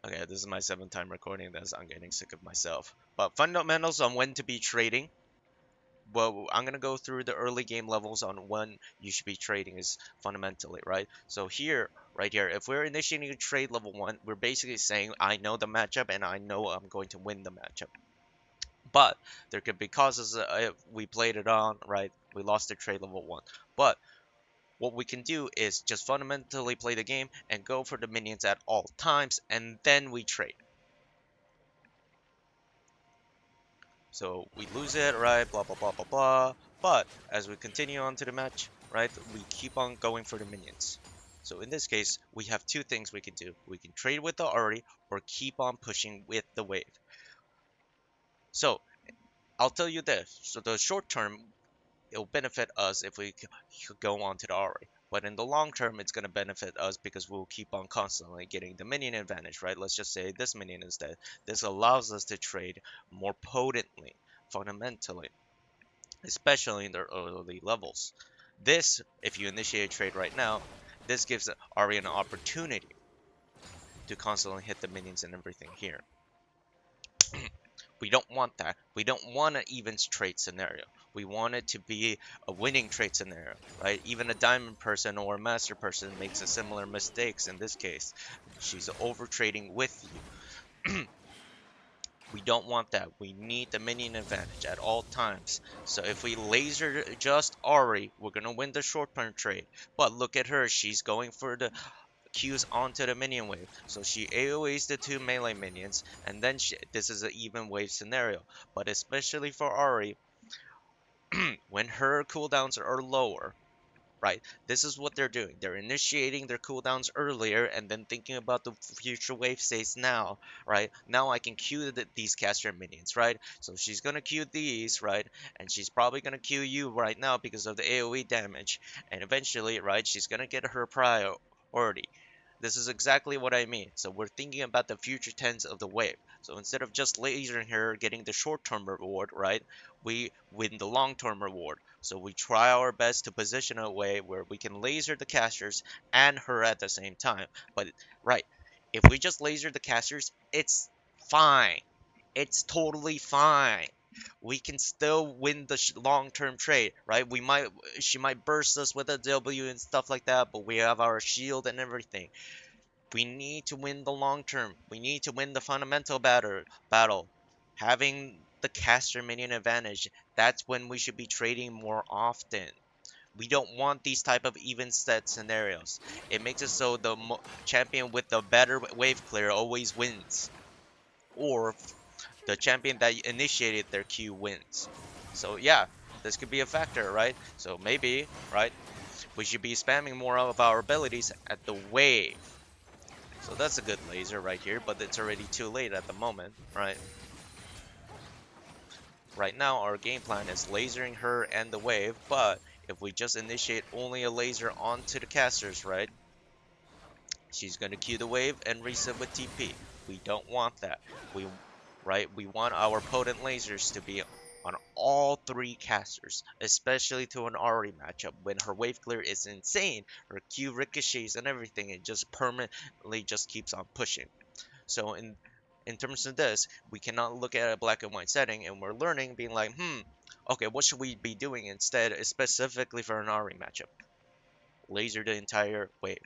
Okay, this is my 7th time recording this. I'm getting sick of myself. But fundamentals on when to be trading. Well, I'm gonna go through the early game levels on when you should be trading is fundamentally, right? So here, right here, if we're initiating a trade level 1, we're basically saying I know the matchup and I know I'm going to win the matchup. But there could be causes if we played it on, right? We lost the trade level 1. But what we can do is just fundamentally play the game and go for the minions at all times, and then we trade. So we lose it, right? Blah, blah, blah, blah, blah. But as we continue on to the match, right, we keep on going for the minions. So in this case, we have two things we can do. We can trade with the Ari or keep on pushing with the wave. So I'll tell you this. So the short term, it'll benefit us if we go on to the Ari. But in the long term, it's going to benefit us because we'll keep on constantly getting the minion advantage, right? Let's just say this minion instead. This allows us to trade more potently, fundamentally, especially in the early levels. This, if you initiate a trade right now, this gives Ari an opportunity to constantly hit the minions and everything here. We don't want that. We don't want an even trade scenario. We want it to be a winning trade scenario, right? Even a diamond person or a master person makes a similar mistakes in this case. She's over trading with you. We don't want that. We need the minion advantage at all times. So if we laser just Ari, we're gonna win the short term trade. But look at her, she's going for the Q's onto the minion wave. So she AoEs the two melee minions, and then this is an even wave scenario. But especially for Ari, when her cooldowns are lower, right? This is what they're doing. They're initiating their cooldowns earlier and then thinking about the future wave states now, right? Now I can queue these caster minions, right? So she's gonna queue these, right? And she's probably gonna queue you right now because of the AoE damage. And eventually, right, she's gonna get her priority. This is exactly what I mean. So we're thinking about the future tense of the wave. So instead of just lasering her, getting the short-term reward, right? We win the long-term reward. So we try our best to position a way where we can laser the casters and her at the same time. But right, if we just laser the casters, it's fine. It's totally fine. We can still win the long-term trade, right? She might burst us with a W and stuff like that, but we have our shield and everything. We need to win the long term. We need to win the fundamental battle. Having the caster minion advantage, that's when we should be trading more often. We don't want these type of even set scenarios. It makes it so the champion with the better wave clear always wins, or the champion that initiated their Q wins. So yeah, this could be a factor, right? So maybe, right, we should be spamming more of our abilities at the wave. So that's a good laser right here, but it's already too late at the moment, right? Right now, our game plan is lasering her and the wave, but if we just initiate only a laser onto the casters, right? She's going to Q the wave and reset with TP. We don't want that. We want our potent lasers to be on all three casters, especially to an Ahri matchup when her wave clear is insane, her Q ricochets and everything, it just permanently just keeps on pushing. So in terms of this, we cannot look at a black and white setting, and we're learning, being like, okay, what should we be doing instead, specifically for an Ahri matchup? Laser the entire wave,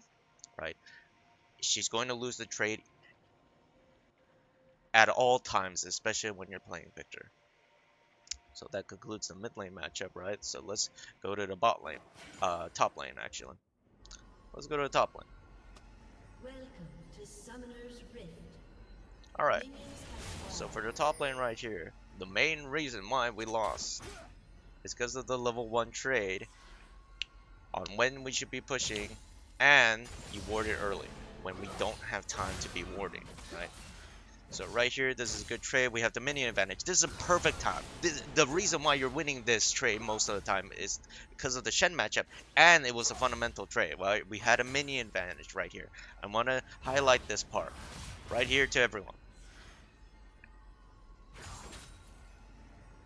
right? She's going to lose the trade at all times, especially when you're playing Victor. So that concludes the mid lane matchup, right? So let's go to the bot lane, top lane actually. Let's go to the top lane. Welcome to Summoner's Rift. All right. Minions So have for the top lane right here, the main reason why we lost is because of the level 1 trade on when we should be pushing, and you ward it early when we don't have time to be warding, right? So right here, this is a good trade. We have the minion advantage. This is a perfect time. The reason why you're winning this trade most of the time is because of the Shen matchup, and it was a fundamental trade, right? We had a minion advantage right here. I want to highlight this part right here to everyone.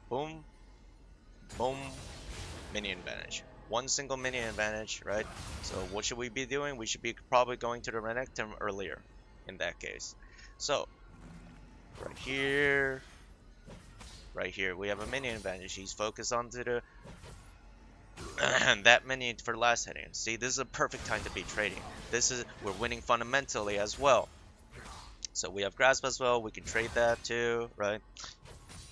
Boom, boom, minion advantage. One single minion advantage, right? So what should we be doing? We should be probably going to the Renekton earlier in that case. So right here, right here, we have a minion advantage. He's focused onto the that minion for last hitting. See, this is a perfect time to be trading. We're winning fundamentally as well. So we have grasp as well. We can trade that too, right?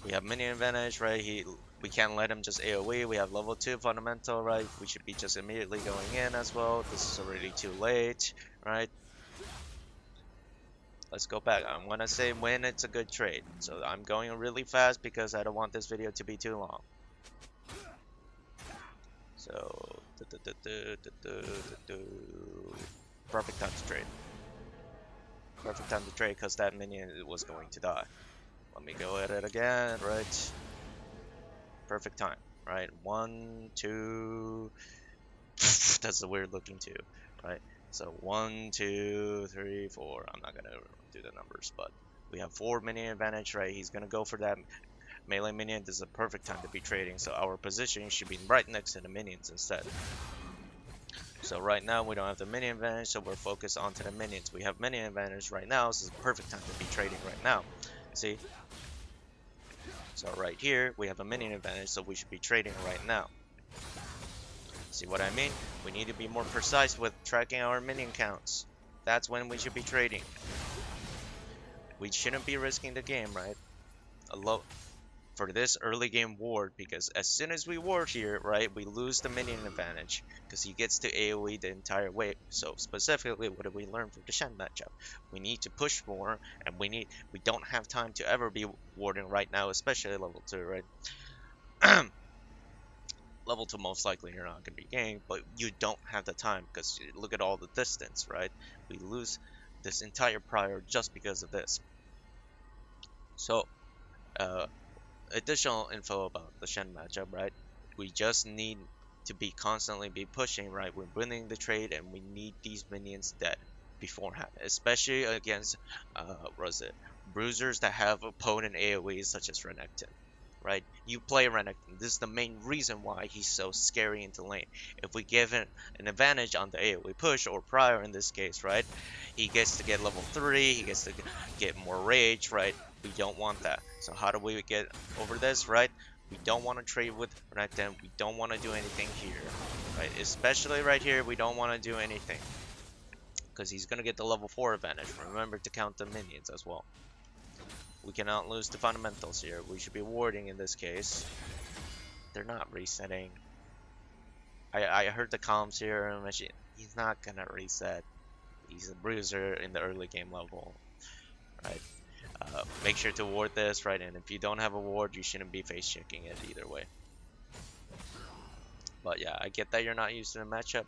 We have minion advantage, right? We can't let him just AoE. We have level 2 fundamental, right? We should be just immediately going in as well. This is already too late, right? Let's go back. I want to say when it's a good trade. So I'm going really fast because I don't want this video to be too long. So, perfect time to trade. Perfect time to trade because that minion was going to die. Let me go at it again, right? Perfect time, right? 1, 2. That's a weird looking 2, right? So 1, 2, 3, 4. I'm not gonna do the numbers, but we have 4 minion advantage, right? He's gonna go for that melee minion. This is a perfect time to be trading, so our position should be right next to the minions instead. So right now we don't have the minion advantage, so we're focused onto the minions. We have minion advantage right now, so this is a perfect time to be trading right now. See? So right here we have a minion advantage, so we should be trading right now. See what I mean? We need to be more precise with tracking our minion counts. That's when we should be trading. We shouldn't be risking the game, right? For this early game ward, because as soon as we ward here, right, we lose the minion advantage because he gets to AoE the entire wave. So specifically, what did we learn from the Shen matchup? We need to push more, and we don't have time to ever be warding right now, especially level 2, right? Level 2 most likely you're not going to be gaining, but you don't have the time because look at all the distance, right? We lose this entire prior just because of this. So, uh, additional info about the Shen matchup, right? We just need to be constantly be pushing, right? We're winning the trade and we need these minions dead beforehand, especially against, what is it? Bruisers that have opponent AoEs such as Renekton. Right? You play Renekton. This is the main reason why he's so scary into lane. If we give him an advantage on the AoE push, or prior in this case, right? He gets to get level 3, he gets to get more rage, right? We don't want that. So how do we get over this, right? We don't want to trade with Renekton. We don't want to do anything here, right? Especially right here, we don't want to do anything. Because he's going to get the level 4 advantage. Remember to count the minions as well. We cannot lose the fundamentals here. We should be warding in this case. They're not resetting. I heard the comms here and he's not gonna reset. He's a bruiser in the early game level, right? Make sure to ward this, right? And if you don't have a ward, you shouldn't be face checking it either way. But yeah, I get that you're not used to the matchup,